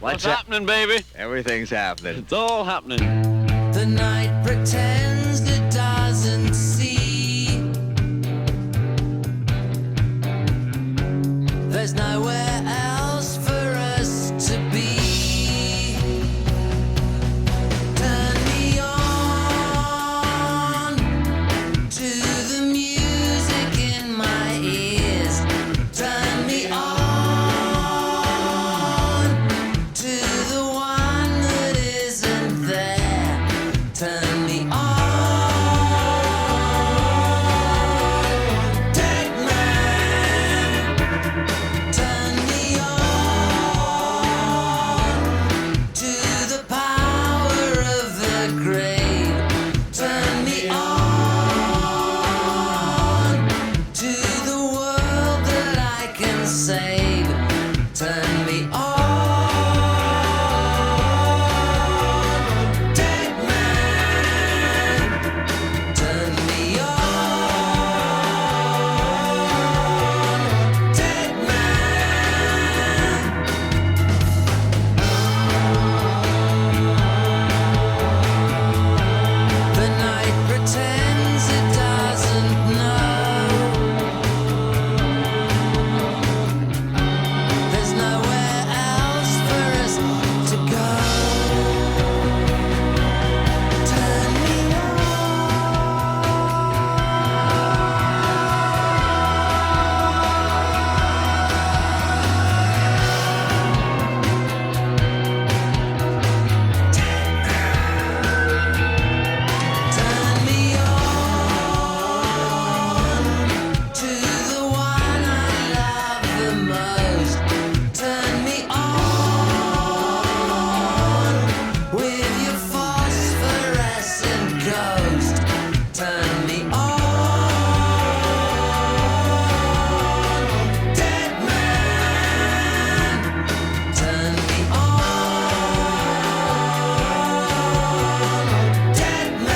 What's happening, baby? Everything's happening. It's all happening. The night pretends it doesn't see. There's nowhere else for us to be. Turn me on to the music in my ears. Turn me on to the one that isn't there. Turn me on, Deadman. Turn me on to the power of the grave. Turn me on to the world that I can save. Turn me on, Deadman. Turn me on, Deadman. The night pretends it doesn't know. There's nowhere else for us to go. Turn me Turn me on to the one I love the most. Turn me on with your phosphorescent ghost. Turn me on, Deadman. Turn me on, Deadman.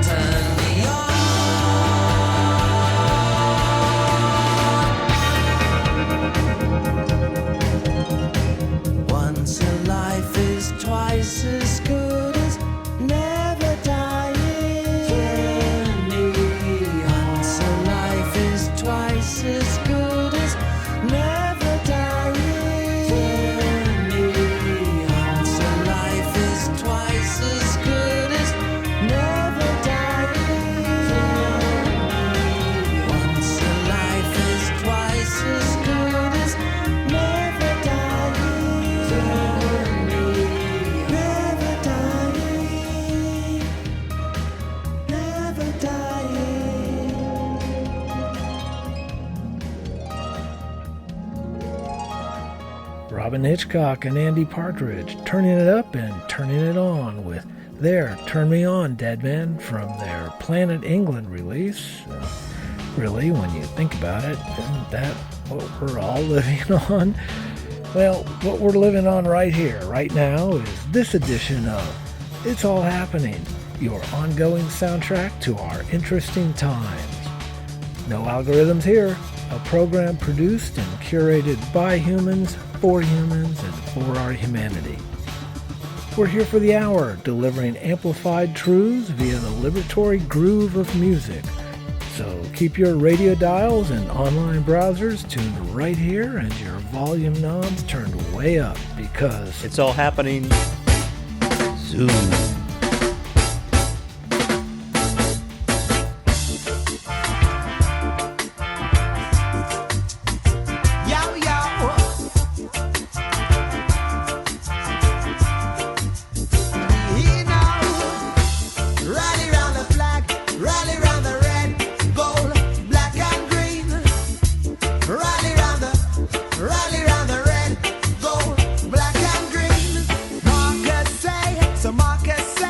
Turn me on. Once a life is twice as good as never dying. Once a life is twice as good as never dying. Once a life is twice as good as never dying. Once a life is twice as good as never dying. Never dying. Never dying. Robyn Hitchcock and Andy Partridge turning it up and turning it on with their Turn Me On, Deadman from their Planet England release. Really, when you think about it, isn't that what we're all living on? Well, what we're living on right here, right now, is this edition of It's All Happening, your ongoing soundtrack to our interesting times. No algorithms here, a program produced and curated by humans, for humans, and for our humanity. We're here for the hour, delivering amplified truths via the liberatory groove of music. So keep your radio dials and online browsers tuned right here and your volume knobs turned way up because It's all happening. Zoom. Marcus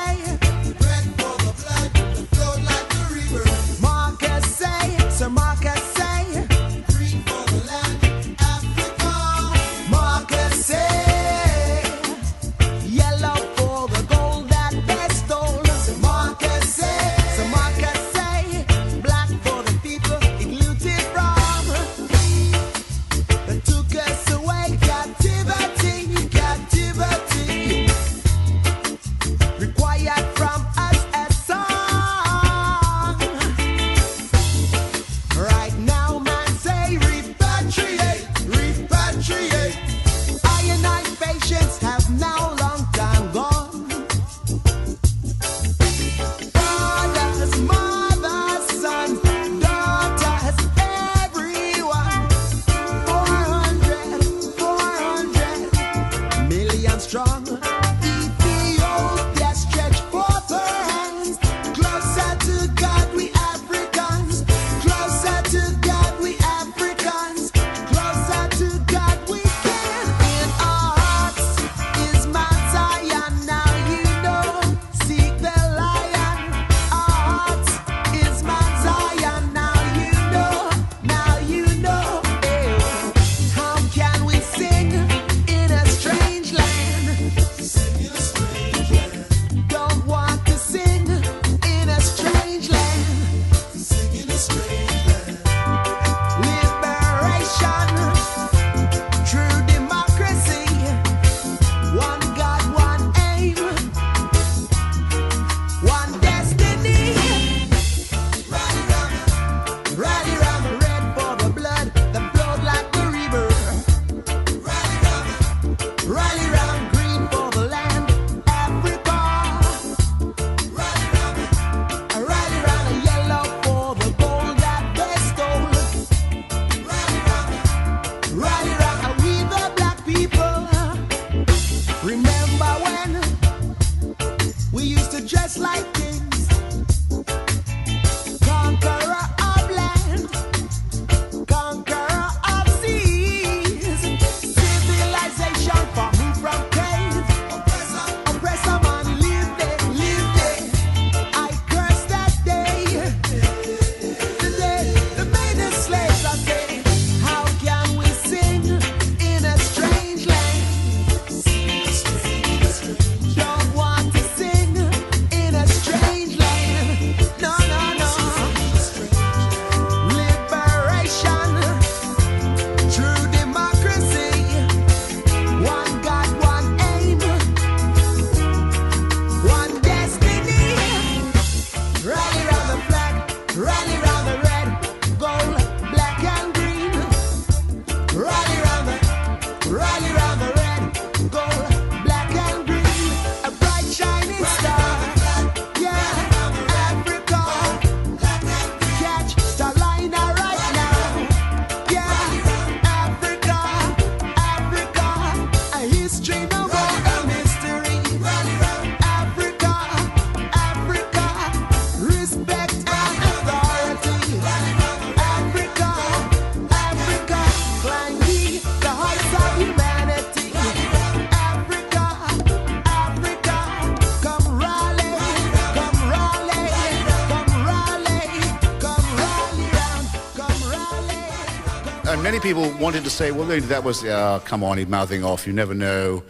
many people wanted to say, well, that was, come on, he's mouthing off, you never know,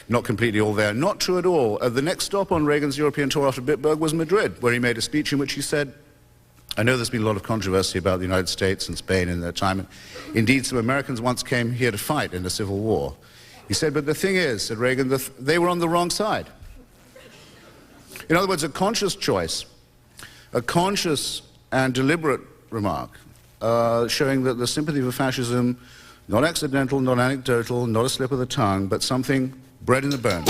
not completely all there. Not true at all. The next stop on Reagan's European tour after Bitburg was Madrid, where he made a speech in which he said, I know there's been a lot of controversy about the United States and Spain in their time. Indeed, some Americans once came here to fight in the Civil War. He said, but the thing is, said Reagan, they were on the wrong side. In other words, a conscious choice, a conscious and deliberate remark, showing that the sympathy for fascism, not accidental, not anecdotal, not a slip of the tongue, but something bred in the bones.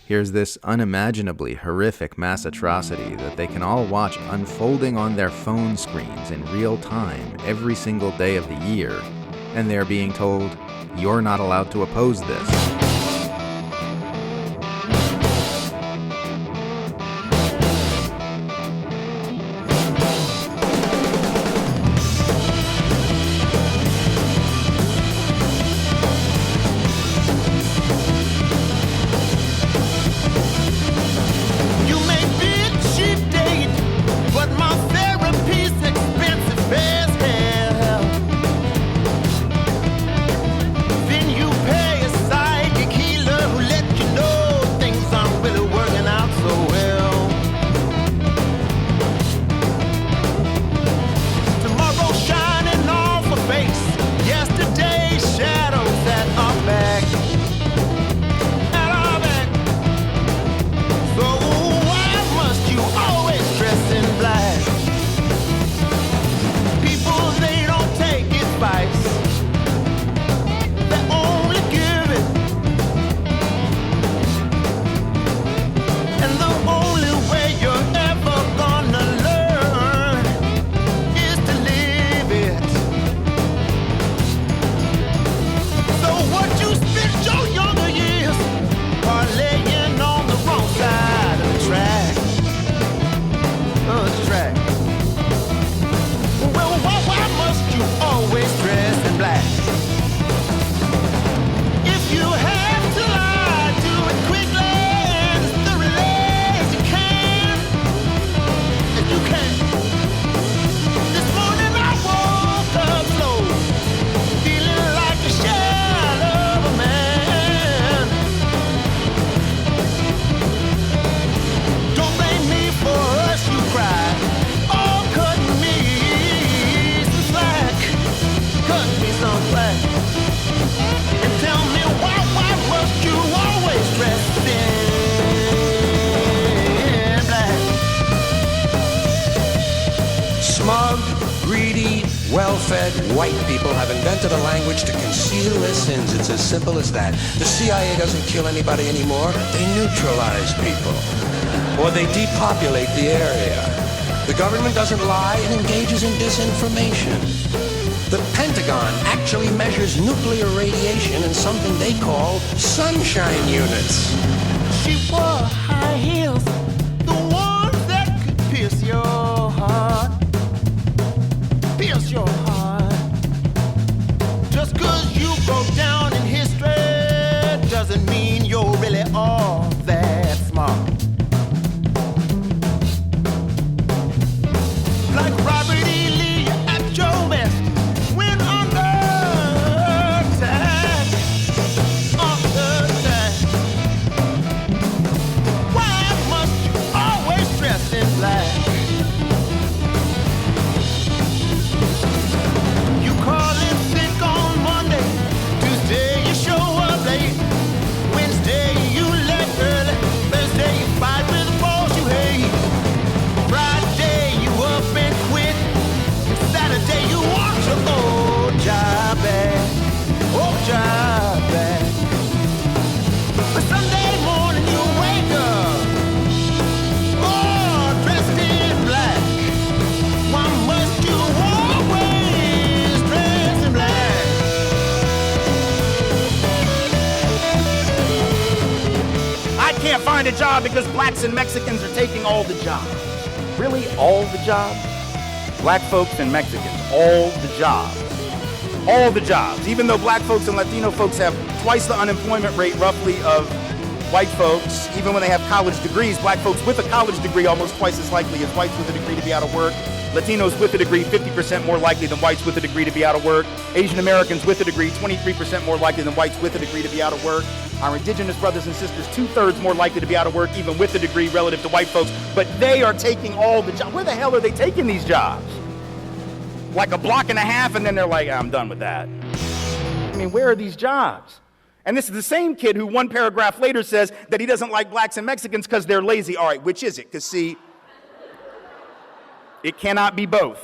Here's this unimaginably horrific mass atrocity that they can all watch unfolding on their phone screens in real time every single day of the year, and they're being told, you're not allowed to oppose this. well-fed white people have invented a language to conceal their sins. It's as simple as that. The CIA doesn't kill anybody anymore. They neutralize people. Or they depopulate the area. The government doesn't lie and engages in disinformation. The Pentagon actually measures nuclear radiation in something they call sunshine units. She wore high heels, the ones that could pierce your heart. Pierce your heart. Just 'cause you broke down in history doesn't mean you're really all that smart. Like Robert E. Lee at your best when under attack. find a job because blacks and Mexicans are taking all the jobs. Really, all the jobs? Black folks and Mexicans, all the jobs. All the jobs. Even though black folks and Latino folks have twice the unemployment rate roughly of white folks, even when they have college degrees, black folks with a college degree almost twice as likely as whites with a degree to be out of work. Latinos with a degree, 50% more likely than whites with a degree to be out of work. Asian Americans with a degree, 23% more likely than whites with a degree to be out of work. Our indigenous brothers and sisters, 2/3 more likely to be out of work, even with a degree relative to white folks. But they are taking all the jobs. Where the hell are they taking these jobs? Like a block and a half, and then they're like, I'm done with that. I mean, where are these jobs? And this is the same kid who one paragraph later says that he doesn't like blacks and Mexicans because they're lazy. All right, which is it? Because see, it cannot be both.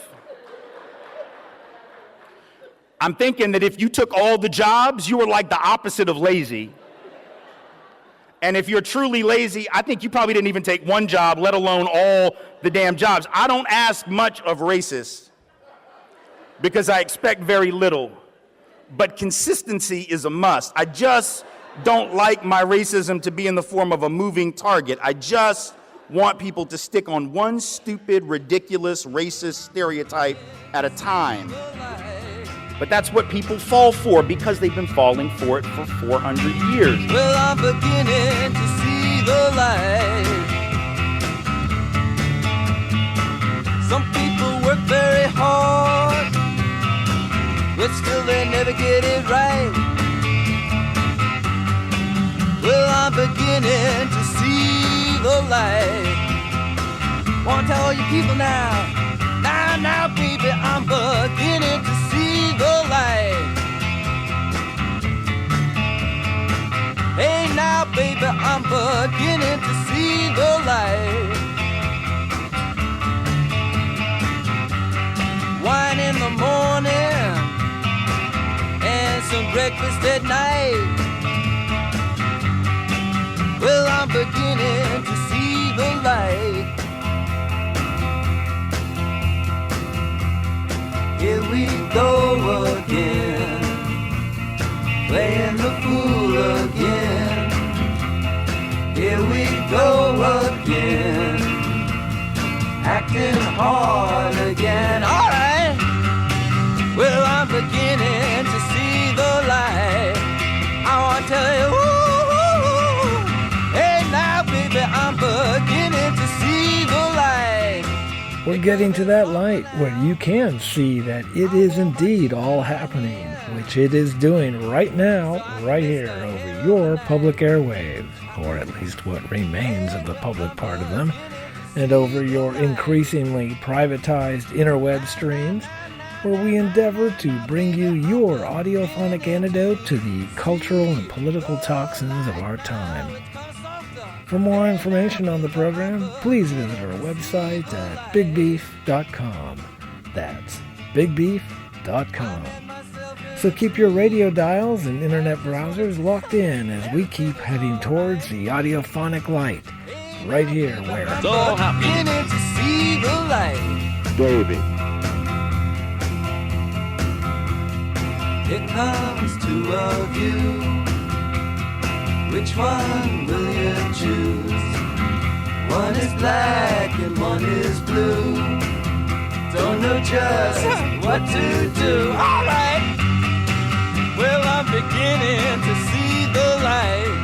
I'm thinking that if you took all the jobs, you were like the opposite of lazy. And if you're truly lazy, I think you probably didn't even take one job, let alone all the damn jobs. I don't ask much of racists because I expect very little. But consistency is a must. I just don't like my racism to be in the form of a moving target. I just want people to stick on one stupid, ridiculous, racist stereotype at a time. But that's what people fall for because they've been falling for it for 400 years. Well, I'm beginning to see the light. Some people work very hard, but still they never get it right. Well, I'm beginning to see the light. Want to tell all you people now, now, baby, I'm beginning to see the light. Hey, now, baby, I'm beginning to see the light. Wine in the morning and some breakfast at night. Well, I'm beginning to see the light. Here we go again, playing the fool again. Here we go again, acting hard again. All right. Well, I'm beginning to see the light. I want to tell you, ooh, hey now, baby, I'm beginning to see the light. We're getting to that light where you can see that it is indeed all happening, which it is doing right now, right here, over your public airwaves, or at least what remains of the public part of them, and over your increasingly privatized interweb streams, where we endeavor to bring you your audiophonic antidote to the cultural and political toxins of our time. For more information on the program, please visit our website at bigbeef.com. That's bigbeef.com. So keep your radio dials and internet browsers locked in as we keep heading towards the audiophonic light, right here where it's all happening to see the light. Baby. Here comes two of you. Which one will you choose? One is black and one is blue. Don't know just what to do. All right. Well, I'm beginning to see the light.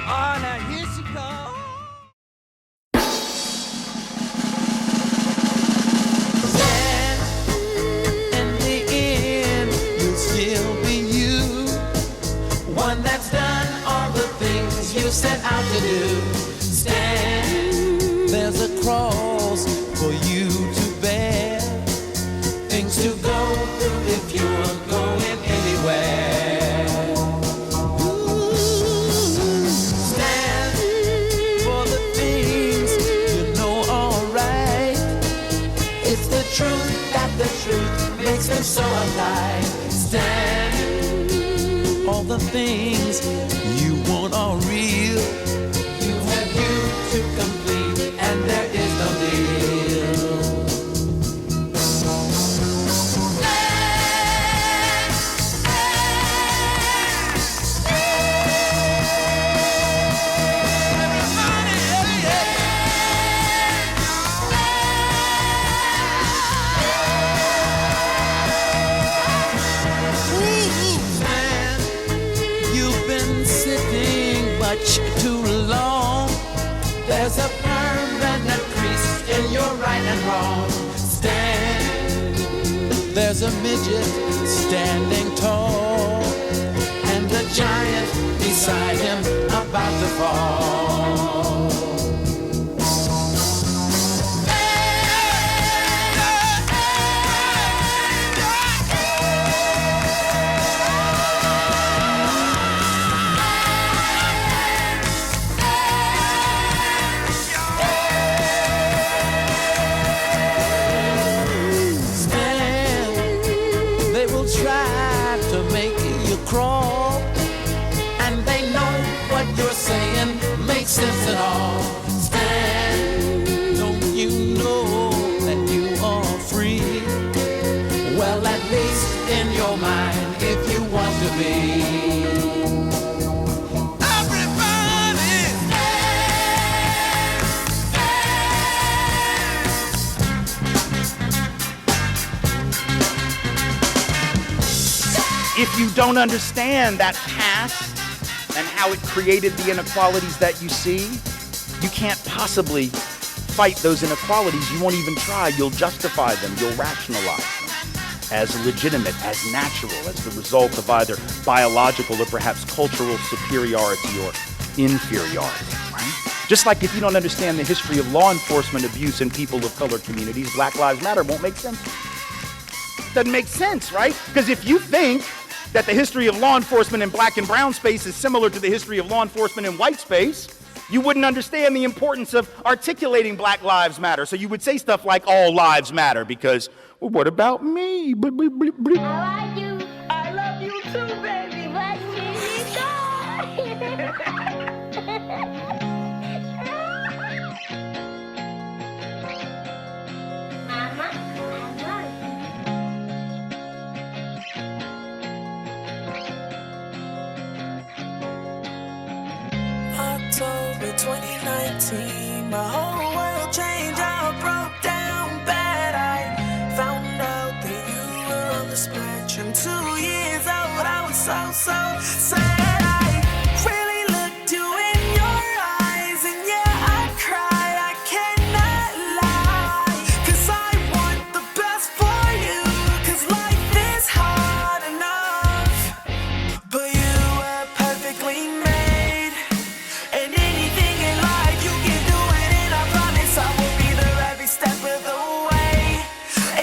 Oh, now here she comes. Stand in the end, you'll still be you. One that's done all the things you set out to do. Stand, there's a cross for you to bear. Things to go through if you're going anywhere. Stand for the things you know are right. It's the truth that the truth makes them so alive. Stand, all the things you want are real. You have you to complete, and there is no deal. Everybody! There's a permanent crease in your right and wrong stand. There's a midget standing tall, and a giant beside him about to fall. Try to make you crawl, and they know what you're saying makes sense at all. Stand, don't you know that you are free? Well, at least in your mind, if you want to be. If you don't understand that past and how it created the inequalities that you see, you can't possibly fight those inequalities. You won't even try. You'll justify them. You'll rationalize them as legitimate, as natural, as the result of either biological or perhaps cultural superiority or inferiority, right? Just like if you don't understand the history of law enforcement abuse in people of color communities, Black Lives Matter won't make sense. Doesn't make sense, right? Because if you think that the history of law enforcement in black and brown space is similar to the history of law enforcement in white space, you wouldn't understand the importance of articulating Black Lives Matter. So you would say stuff like all lives matter because, well, what about me? I like you. I love you too, baby. But October 2019, my whole world changed. I broke down bad. I found out that you were on the spectrum. 2 years old, I was so sad. I really looked you in your eyes, and yeah, I cried. I cannot lie, 'cause I want the best for you, 'cause life is hard enough, but you were perfectly made. And anything in life you can do it, and I promise I will be there every step of the way.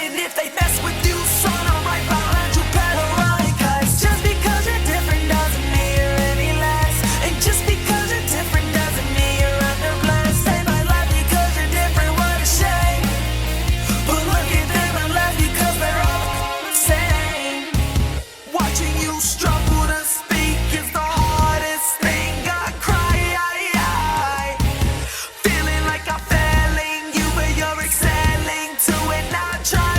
And if they mess with you, son, I'm right behind you, better run. 'Cause just because you're different doesn't mean you're any less. And just because you're different doesn't mean you're under blessed. They might love you 'cause you're different, what a shame. But look at them and laugh because they're all the same. Watching you struggle to speak is the hardest thing. I cry. Feeling like I'm failing you, but you're excelling to it. Now try.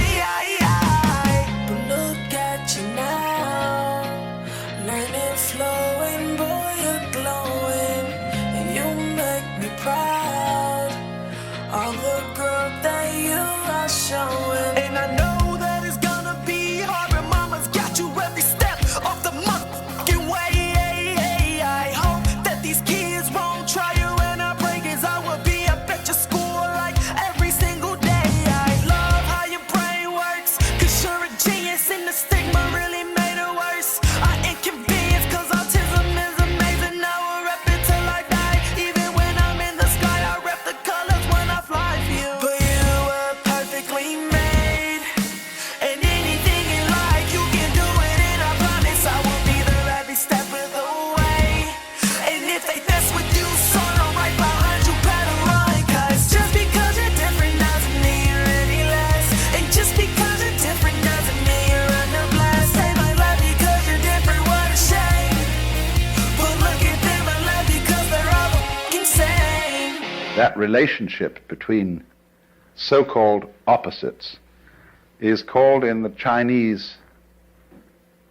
But look at you now, learning, flowing, boy, you're glowing, and you make me proud. All the growth that you are showing, and I know that it's gonna be hard, but mama's got you every step of the motherfucking way. I hope that these kids won't try you, and I pray 'cause I will be up at your school like every single day. I love how your brain works, 'cause you're a genius, and the stigma really made it worse. I inconvenience 'cause autism is amazing. Now I rep it till I die. Even when I'm in the sky, I rep the colors when I fly for you. But you were perfectly made. And anything in life you can do it, and I promise I will be there every step of the way. And if they mess with you, son, I'm right behind you, better run. 'Cause just because you're different doesn't mean you're any less. And just because you're different doesn't mean you're under blessed. They might love you 'cause you're different, what a shame. But look at them and love you 'cause they're all fucking same. That relationship between so-called opposites is called in the Chinese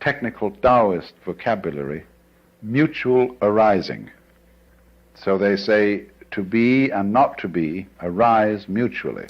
technical Taoist vocabulary mutual arising. So they say to be and not to be arise mutually.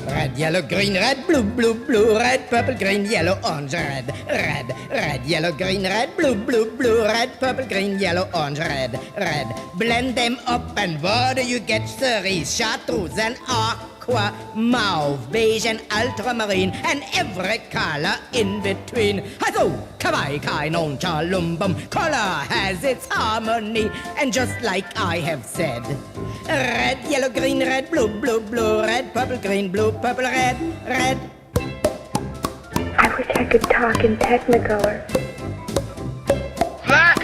All right, yellow, green, red, blue, blue, blue, red, purple, green, yellow, orange, red, red, red, yellow, green, red, blue, blue, blue, red, purple, green, yellow, orange, red, red. Blend them up and what do you get? Cerise, chartreuse and aqua, mauve, beige and ultramarine, and every color in between. Hello, kawaii, kai, non, chalumbum. Color has its harmony, and just like I have said, red, yellow, green, red, blue, blue, blue, red, purple, green, blue, purple, red, red. I wish I could talk in Technicolor. Black,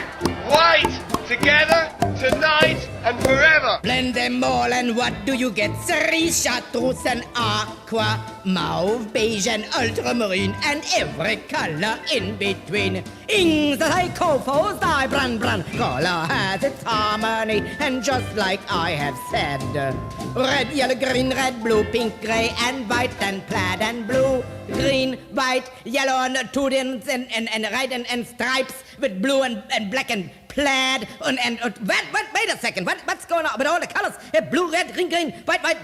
white, together, tonight, and forever. Blend them all and what do you get? Cerise, chartreuse and aqua, mauve, beige and ultramarine, and every color in between. Ings that I co-fos, I brand. Color has its harmony, and just like I have said, red, yellow, green, red, blue, pink, gray, and white, and plaid, and blue, green, white, yellow, and two ends, and red, and stripes with blue and black and plaid, and wait a second, what's going on with all the colors? Blue, red, green, white, black,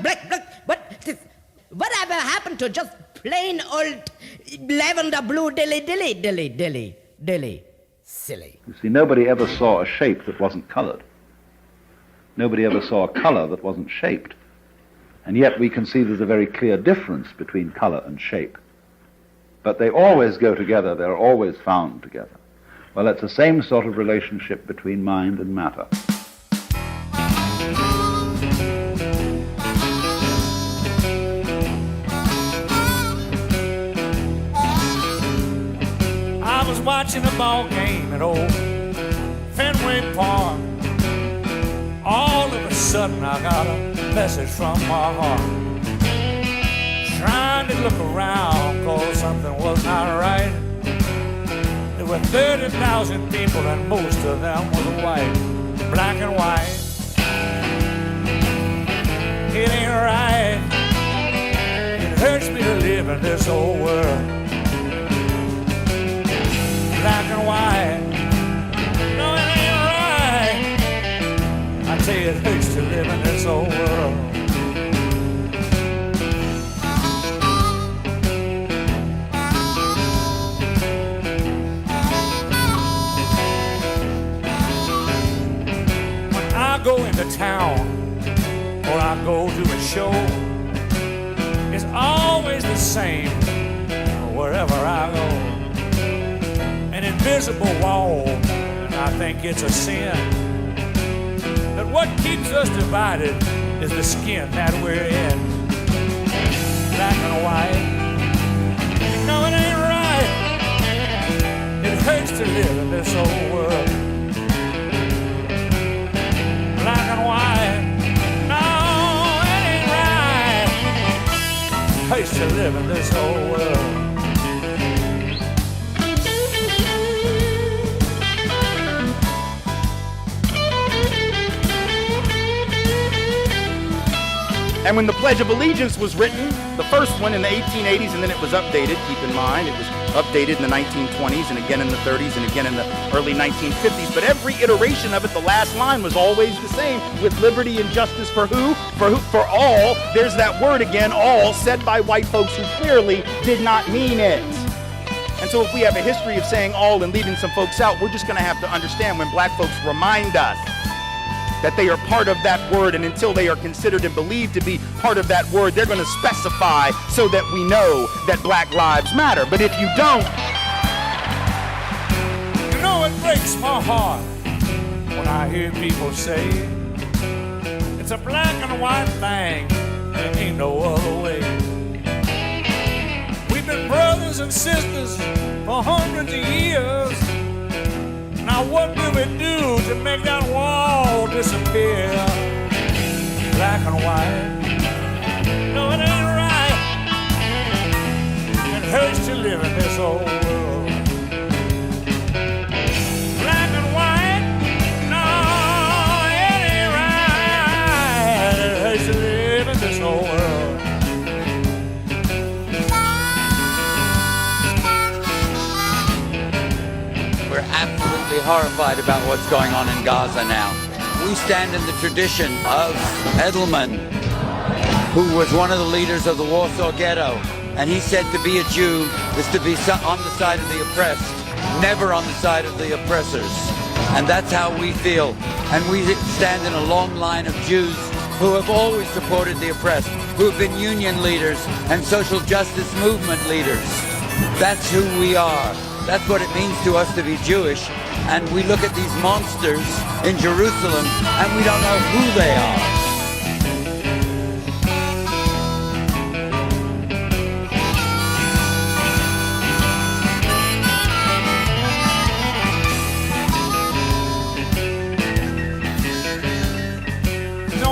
whatever happened to just plain old lavender blue dilly, silly. You see, nobody ever saw a shape that wasn't colored. Nobody ever saw a color that wasn't shaped. And yet we can see there's a very clear difference between color and shape. But they always go together, they're always found together. Well, it's the same sort of relationship between mind and matter. I was watching a ball game at old Fenway Park. All of a sudden I got a message from my heart. Trying to look around cause something was not right. There were 30,000 people and most of them were white, black and white. It ain't right. It hurts me to live in this old world. Black and white. No, it ain't right. I tell you, it hurts to live in this old world. When I go into town or I go to a show, it's always the same wherever I go. An invisible wall, and I think it's a sin. But what keeps us divided is the skin that we're in. Black and white. No, it ain't right. It hurts to live in this old world. Black and white. No, it ain't right. It hurts to live in this old world. And when the Pledge of Allegiance was written, the first one in the 1880s, and then it was updated, keep in mind, it was updated in the 1920s, and again in the 30s, and again in the early 1950s. But every iteration of it, the last line was always the same, with liberty and justice for who? For all. There's that word again, all, said by white folks who clearly did not mean it. And so if we have a history of saying all and leaving some folks out, we're just going to have to understand when black folks remind us that they are part of that word, and until they are considered and believed to be part of that word, they're going to specify so that we know that black lives matter. But if you don't, you know, it breaks my heart when I hear people say it's a black and white thing, there ain't no other way. We've been brothers and sisters for hundreds of years. Now what do we do to make that wall disappear? Black and white. No, it ain't right. It hurts to live in this old world. Black and white. No, it ain't right. It hurts to live in this old world. We're absolutely horrified about what's going on in Gaza now. We stand in the tradition of Edelman. who was one of the leaders of the Warsaw Ghetto. And he said to be a Jew is to be on the side of the oppressed, never on the side of the oppressors. And that's how we feel. And we stand in a long line of Jews who have always supported the oppressed, who have been union leaders and social justice movement leaders. That's who we are. That's what it means to us to be Jewish. And we look at these monsters in Jerusalem and we don't know who they are.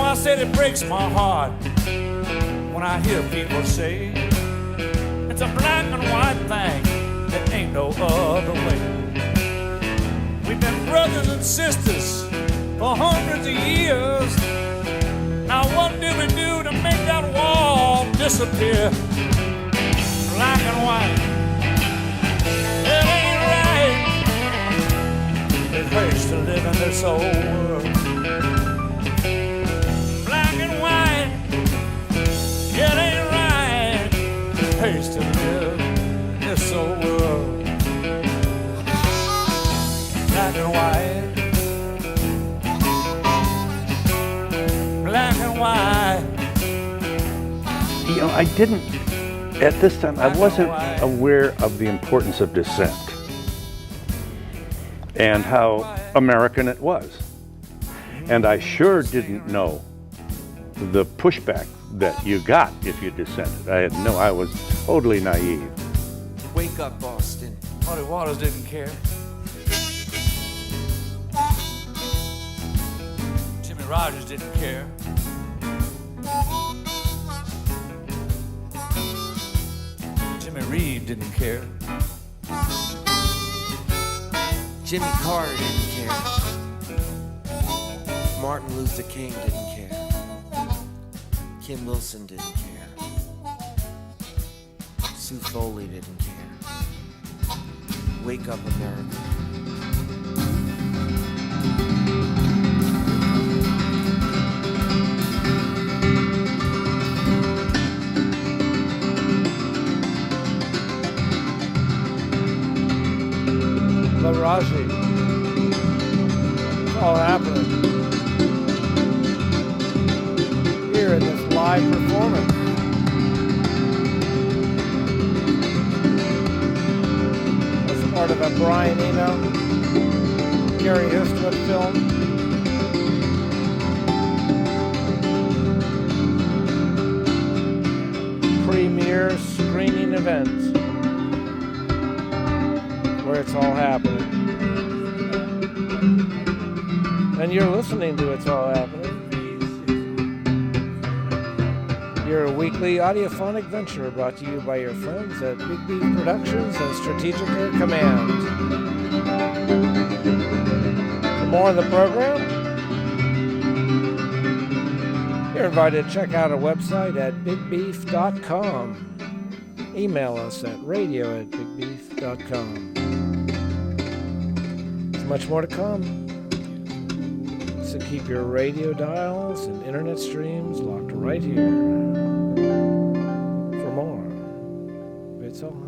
I said it breaks my heart when I hear people say it's a black and white thing, there ain't no other way. We've been brothers and sisters for hundreds of years. Now what do we do to make that wall disappear? Black and white, it ain't right. It hurts to live in this old world. It ain't right, it pays to live in this old world. Black and white, black and white. You know, I didn't, at this time, I wasn't aware of the importance of dissent and how American it was. And I sure didn't know the pushback that you got if you dissented. I was totally naive. Wake up, Boston. Muddy Waters didn't care. Jimmy Rogers didn't care. Jimmy Reed didn't care. Jimmy Carter didn't care. Martin Luther King didn't care. Kim Wilson didn't care. Sue Foley didn't care. Wake up, America. Laraaji. It's all happening here in this live performance. As part of a Brian Eno, Gary Eastwood film. Premiere screening event where it's all happening. And you're listening to It's All Happening. Your weekly audiophonic venture brought to you by your friends at Big Beef Productions and Strategic Air Command. For more on the program, you're invited to check out our website at bigbeef.com. Email us at radio@bigbeef.com. There's much more to come. So keep your radio dials and internet streams locked right here for more. It's all happening.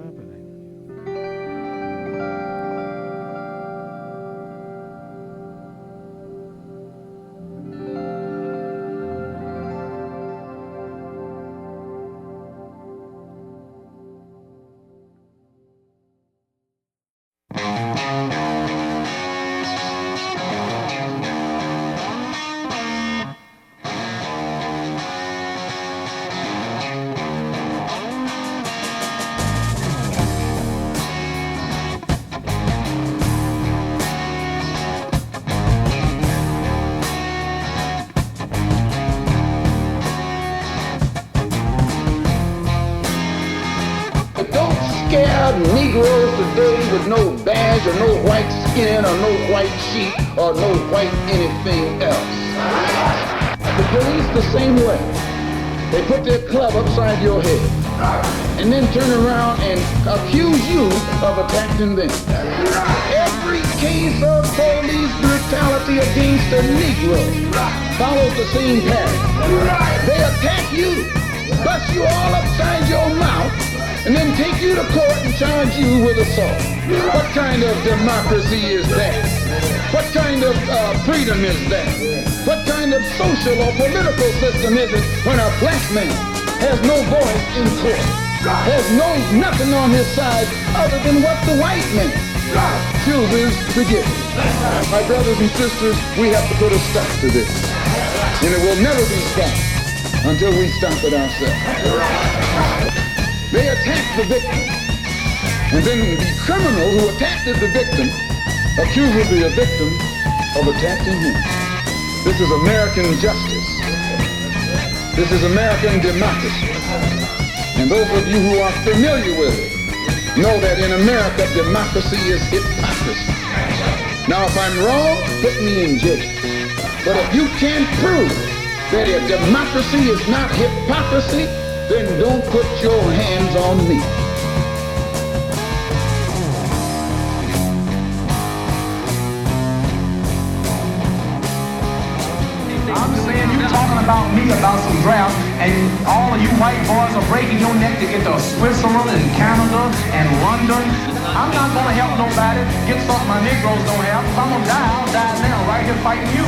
Negroes today with no badge or no white skin or no white sheet or no white anything else. The police the same way. They put their club upside your head and then turn around and accuse you of attacking them. Every case of police brutality against a Negro follows the same pattern. They attack you bust you all upside your mouth, and then take you to court and charge you with assault. What kind of democracy is that? What kind of freedom is that? What kind of social or political system is it when a black man has no voice in court, has nothing on his side other than what the white man chooses to give? My brothers and sisters, we have to put a stop to this. And it will never be stopped until we stop it ourselves. They attack the victim, and then the criminal who attacked the victim accuses the victim of attacking him. This is American justice. This is American democracy. And those of you who are familiar with it know that in America, democracy is hypocrisy. Now, if I'm wrong, put me in jail. But if you can't prove that a democracy is not hypocrisy, then don't put your hands on me. I'm saying you talking about me about some draft, and all of you white boys are breaking your neck to get to Switzerland and Canada and London. I'm not gonna help nobody get something my Negroes don't have. If I'm gonna die, I'll die now, right here fighting you.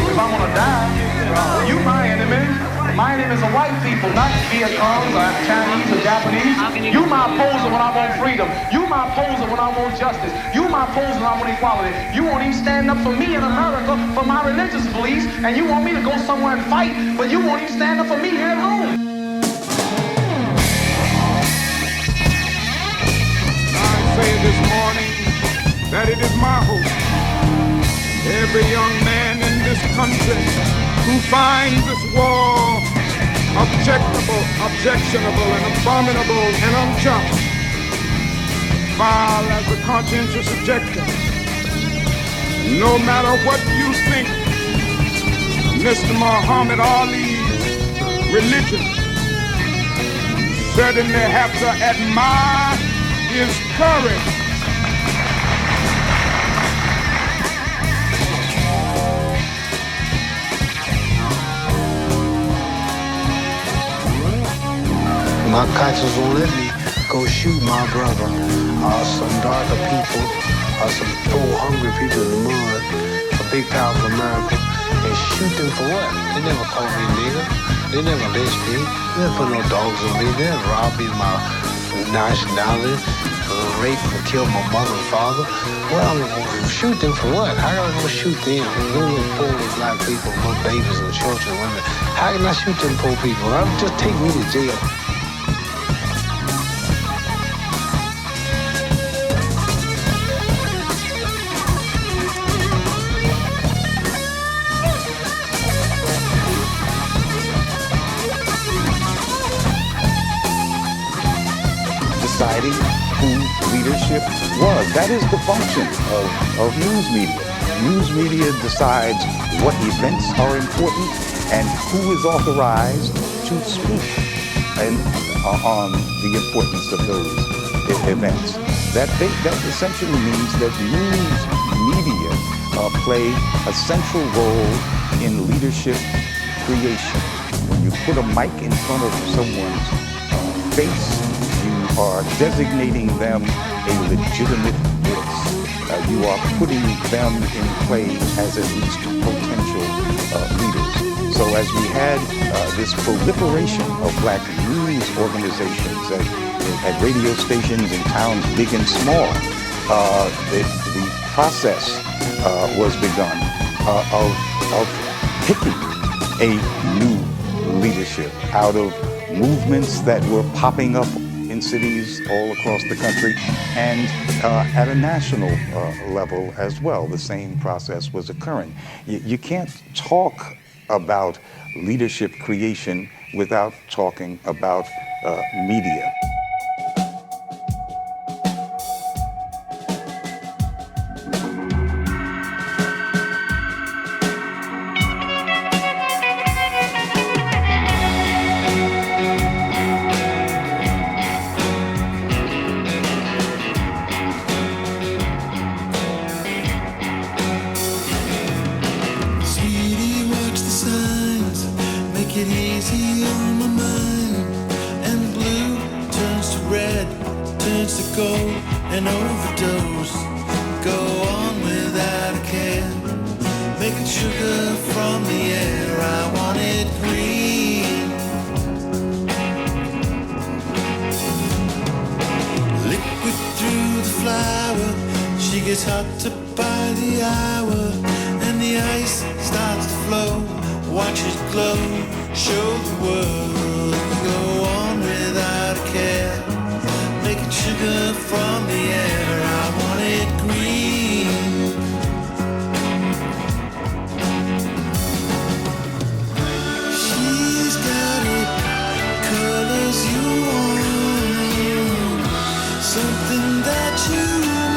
If I'm gonna die, you my enemy. My enemy is the white people, not Vietcong's or Chinese or Japanese. You my opposer when I want freedom. You my opposer when I want justice. You my opposer when I want equality. You won't even stand up for me in America for my religious beliefs, and you want me to go somewhere and fight, but you won't even stand up for me here at home. I say this morning that it is my hope every young man in this country who finds this war objectionable and abominable and unjust, vile as a conscientious objector. No matter what you think, Mr. Muhammad Ali's religion, certainly have to admire his courage. My conscience won't let me go shoot my brother or some darker people or some poor hungry people in the mud for big powerful America and shoot them for what? They never called me nigger. They never lynched me. They never put no dogs on me. They never robbed me of my nationality, raped and killed my mother and father. Well, shoot them for what? How can I go shoot them? No little poor black people, no babies and children and women. How can I shoot them poor people? Just take me to jail. Deciding who leadership was. That is the function of news media. News media decides what events are important and who is authorized to speak on the importance of those events. That essentially means that news media play a central role in leadership creation. When you put a mic in front of someone's face, are designating them a legitimate voice. You are putting them in play as at least potential leaders. So as we had this proliferation of black news organizations at radio stations in towns big and small, the process was begun of picking a new leadership out of movements that were popping up in cities all across the country and at a national level as well. The same process was occurring. You can't talk about leadership creation without talking about media. Sweetie, watch the signs, make it easy on my mind. turns to gold and overdose. Go on without a care. Making sugar from the air, I want it green. Liquid through the flower, she gets hotter by the hour, and the ice starts to flow. Watch it glow, show the world. Go on without a care. Making sugar from the air, I want it green. She's got it, colors you want, something that you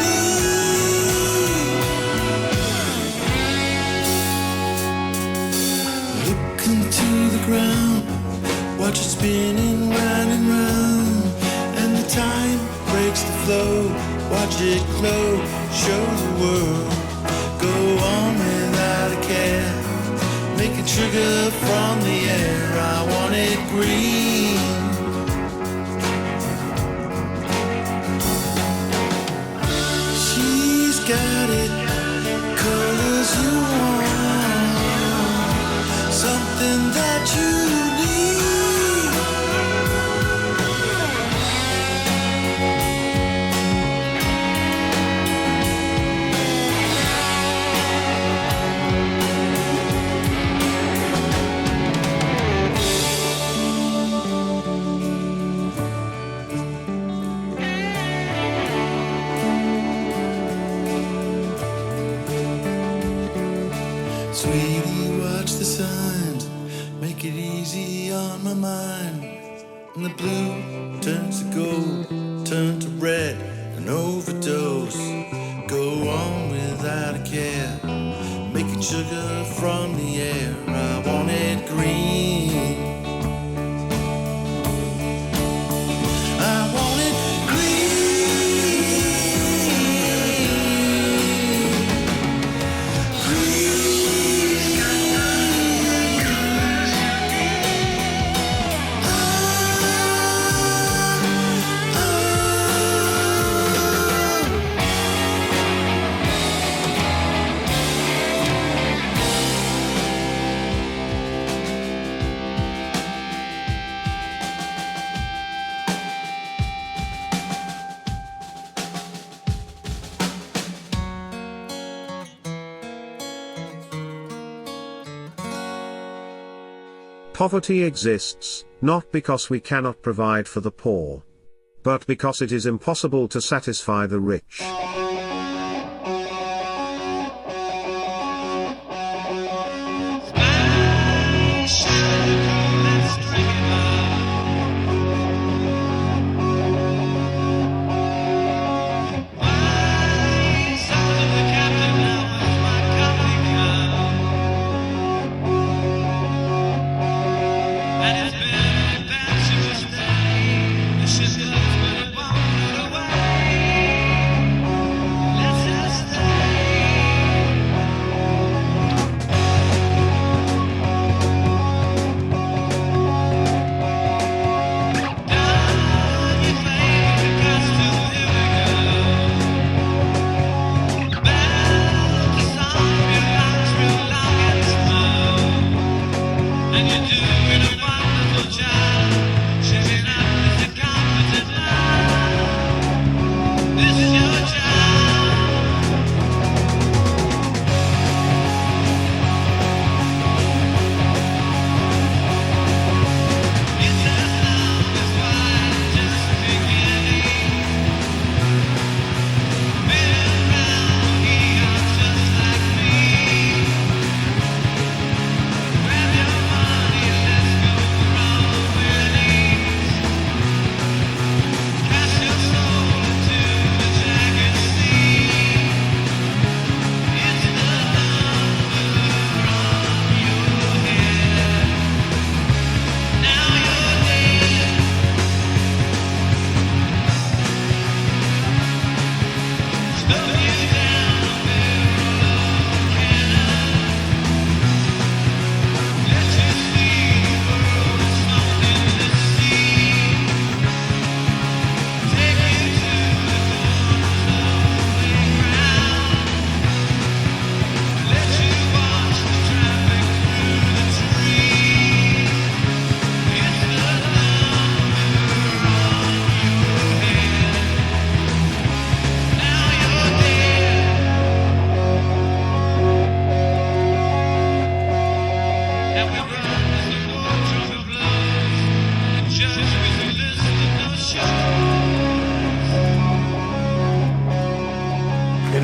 need. Look into the ground, watch it spinning round and round, and the time breaks the flow. Watch it glow, show the world. Go on without a care. Making sugar from the air, I want it green. She's got it, colors you want, something that you need. Sweetie, watch the signs, make it easy on my mind. And the blue turns to gold, turn to red, an overdose. Go on without a care, making sugar from the air, I want it green. I want it Poverty exists, not because we cannot provide for the poor, but because it is impossible to satisfy the rich.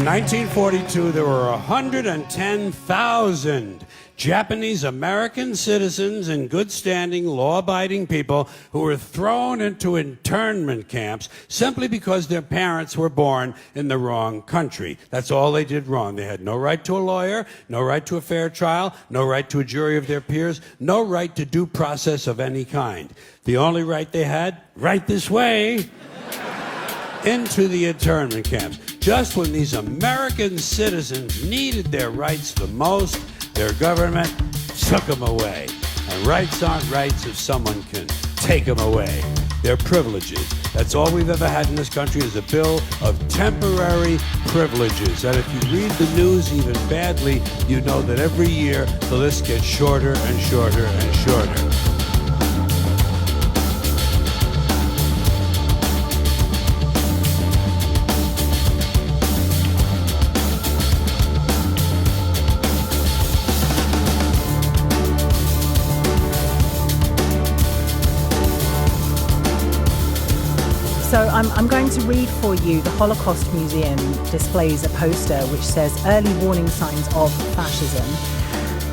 In 1942, there were 110,000 Japanese American citizens and good standing, law-abiding people who were thrown into internment camps simply because their parents were born in the wrong country. That's all they did wrong. They had no right to a lawyer, no right to a fair trial, no right to a jury of their peers, no right to due process of any kind. The only right they had, right this way, into the internment camps. Just when these American citizens needed their rights the most, their government took them away. And rights aren't rights if someone can take them away. They're privileges. That's all we've ever had in this country is a bill of temporary privileges. And if you read the news even badly, you know that every year the list gets shorter and shorter and shorter. So I'm going to read for you. The Holocaust Museum displays a poster which says early warning signs of fascism.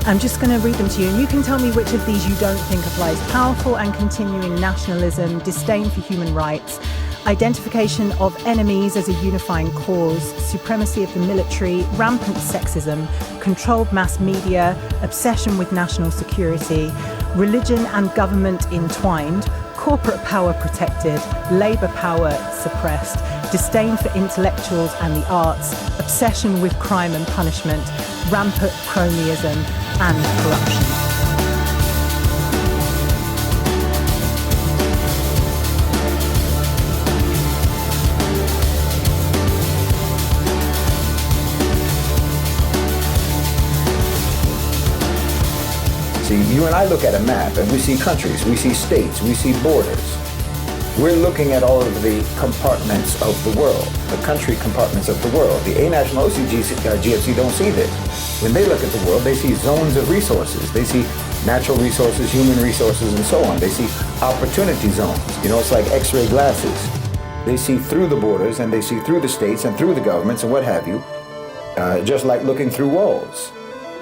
I'm just going to read them to you, and you can tell me which of these you don't think applies. Powerful and continuing nationalism, disdain for human rights, identification of enemies as a unifying cause, supremacy of the military, rampant sexism, controlled mass media, obsession with national security, religion and government entwined, corporate power protected, labour power suppressed, disdain for intellectuals and the arts, obsession with crime and punishment, rampant cronyism and corruption. See, you and I look at a map and we see countries, we see states, we see borders. We're looking at all of the compartments of the world, the country compartments of the world. The A National GFC don't see this. When they look at the world, they see zones of resources. They see natural resources, human resources, and so on. They see opportunity zones. You know, it's like X-ray glasses. They see through the borders and they see through the states and through the governments and what have you, just like looking through walls.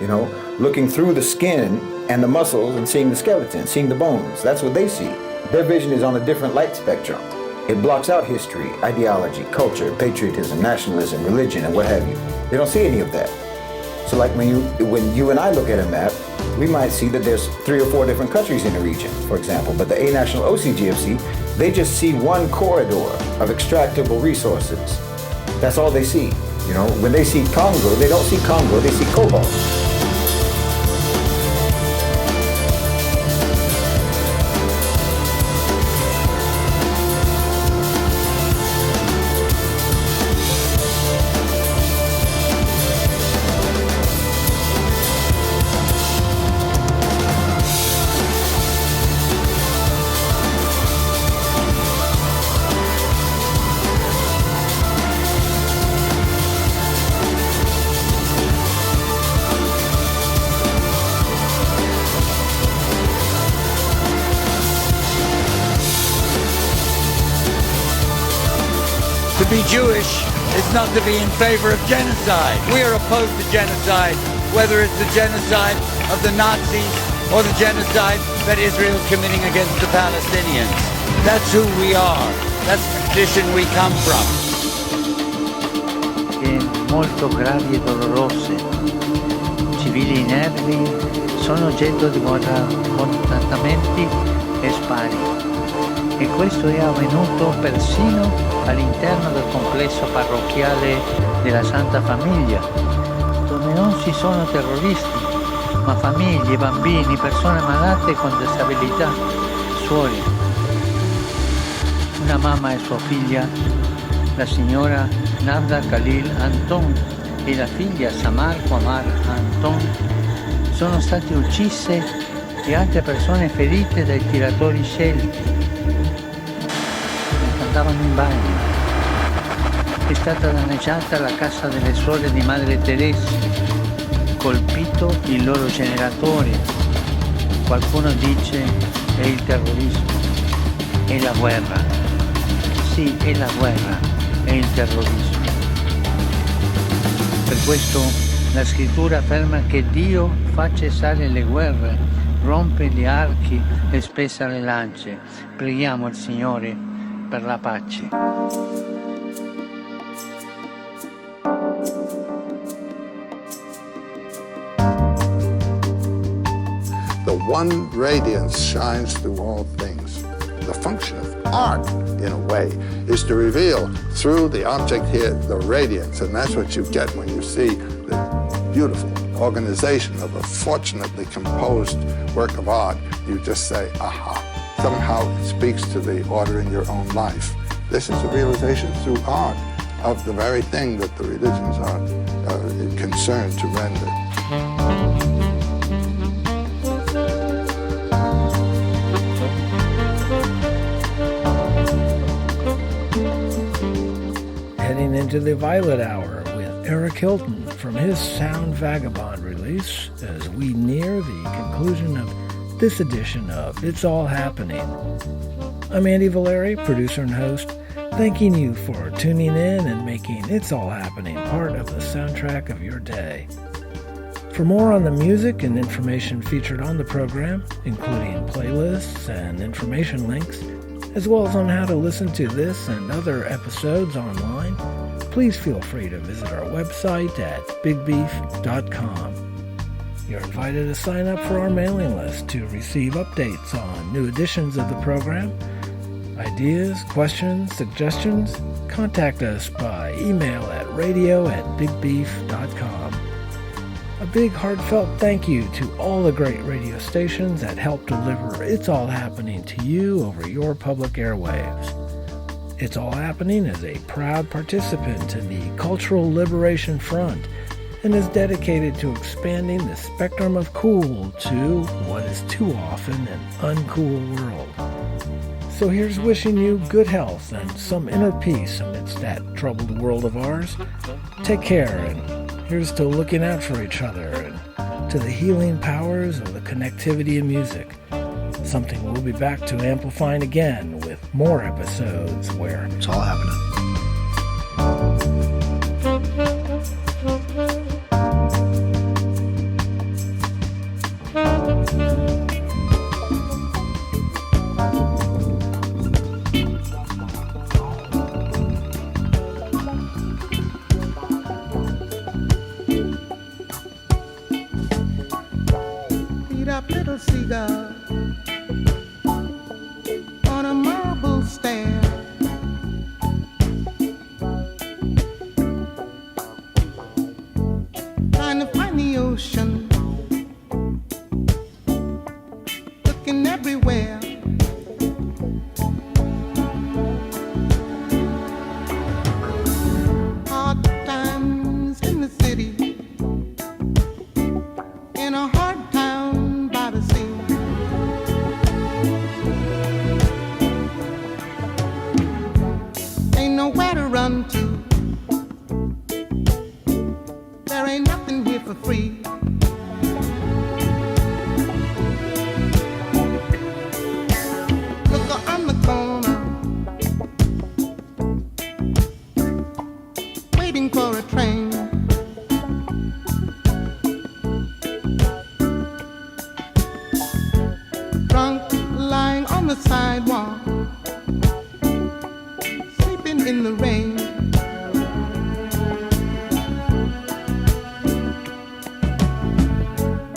You know, looking through the skin and the muscles and seeing the skeleton, seeing the bones. That's what they see. Their vision is on a different light spectrum. It blocks out history, ideology, culture, patriotism, nationalism, religion, and what have you. They don't see any of that. So like when you and I look at a map, we might see that there's 3 or 4 different countries in the region, for example. But the A National OCGFC, they just see one corridor of extractable resources. That's all they see. You know, when they see Congo, they don't see Congo, they see cobalt. To be Jewish is not to be in favor of genocide. We are opposed to genocide, whether it's the genocide of the Nazis or the genocide that Israel is committing against the Palestinians. That's who we are. That's the tradition we come from. Molto gravi e dolorose. Civili inermi sono oggetto di bombardamenti e spari. E questo è avvenuto persino all'interno del complesso parrocchiale della Santa Famiglia, dove non ci sono terroristi, ma famiglie, bambini, persone malate con disabilità, suore. Una mamma e sua figlia, la signora Navda Khalil Anton e la figlia Samar Qamar Anton, sono state uccise e altre persone ferite dai tiratori scelti. Andavano in bagno. È stata danneggiata la casa delle suore di Madre Teresa, colpito il loro generatore. Qualcuno dice è il terrorismo, è la guerra. Sì, è la guerra, è il terrorismo. questo la scrittura afferma che Dio fa cessare le guerre, rompe gli archi e spessa le lance. Preghiamo il Signore per la pace. The one radiance shines through all things. The function of art, in a way, is to reveal through the object here the radiance, and that's what you get when you see the beautiful organization of a fortunately composed work of art. You just say, aha. Somehow it speaks to the order in your own life. This is a realization through art of the very thing that the religions are concerned to render. Heading into the Violet Hour with Eric Hilton from his Sound Vagabond release as we near the conclusion of this edition of It's All Happening. I'm Andy Valeri, producer and host, thanking you for tuning in and making It's All Happening part of the soundtrack of your day. For more on the music and information featured on the program, including playlists and information links, as well as on how to listen to this and other episodes online, please feel free to visit our website at bigbeef.com. You're invited to sign up for our mailing list to receive updates on new editions of the program. Ideas, questions, suggestions, contact us by email at radio@bigbeef.com. A big heartfelt thank you to all the great radio stations that help deliver It's All Happening to you over your public airwaves. It's All Happening is a proud participant in the Cultural Liberation Front and is dedicated to expanding the spectrum of cool to what is too often an uncool world. So here's wishing you good health and some inner peace amidst that troubled world of ours. Take care, and here's to looking out for each other and to the healing powers of the connectivity in music. Something we'll be back to amplifying again with more episodes where it's all happening. Little seagull on a marble stair, trying to find the ocean, looking everywhere. Hard times in the city, in a hard town by the sea. Ain't nowhere to run to. There ain't nothing here for free. Look on the corner, waiting for a train. Drunk, lying on the sidewalk, sleeping in the rain.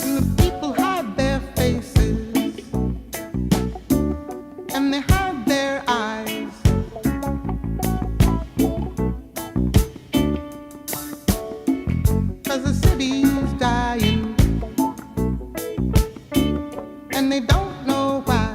And the people hide their faces, and they hide their eyes. 'Cause the city's dying, and they don't know why.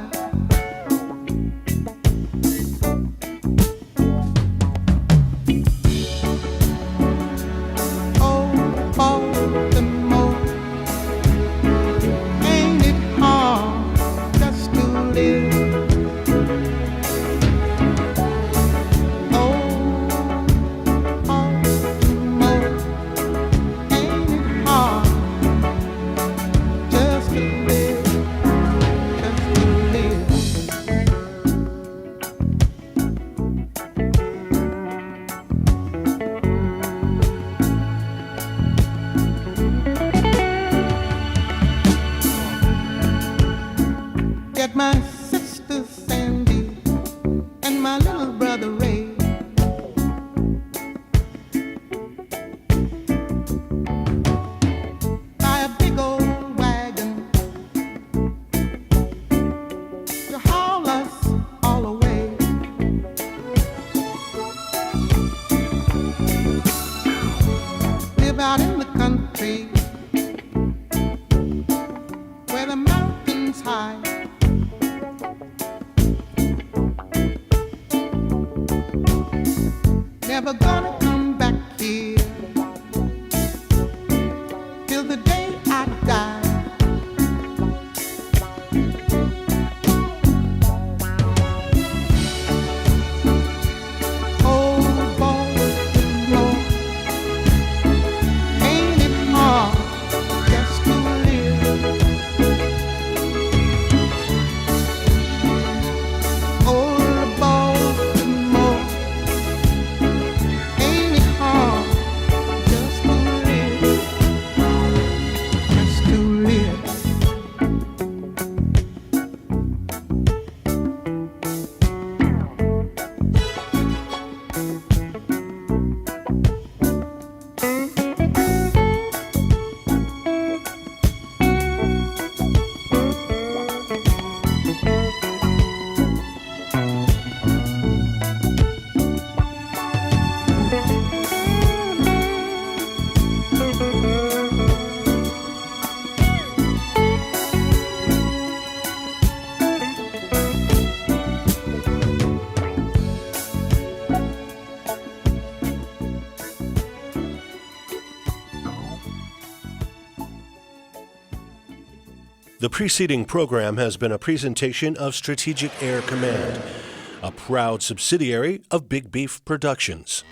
Live out in the country where the mountains high. Never gonna come back here till the day I die. The preceding program has been a presentation of Strategic Air Command, a proud subsidiary of Big Beef Productions.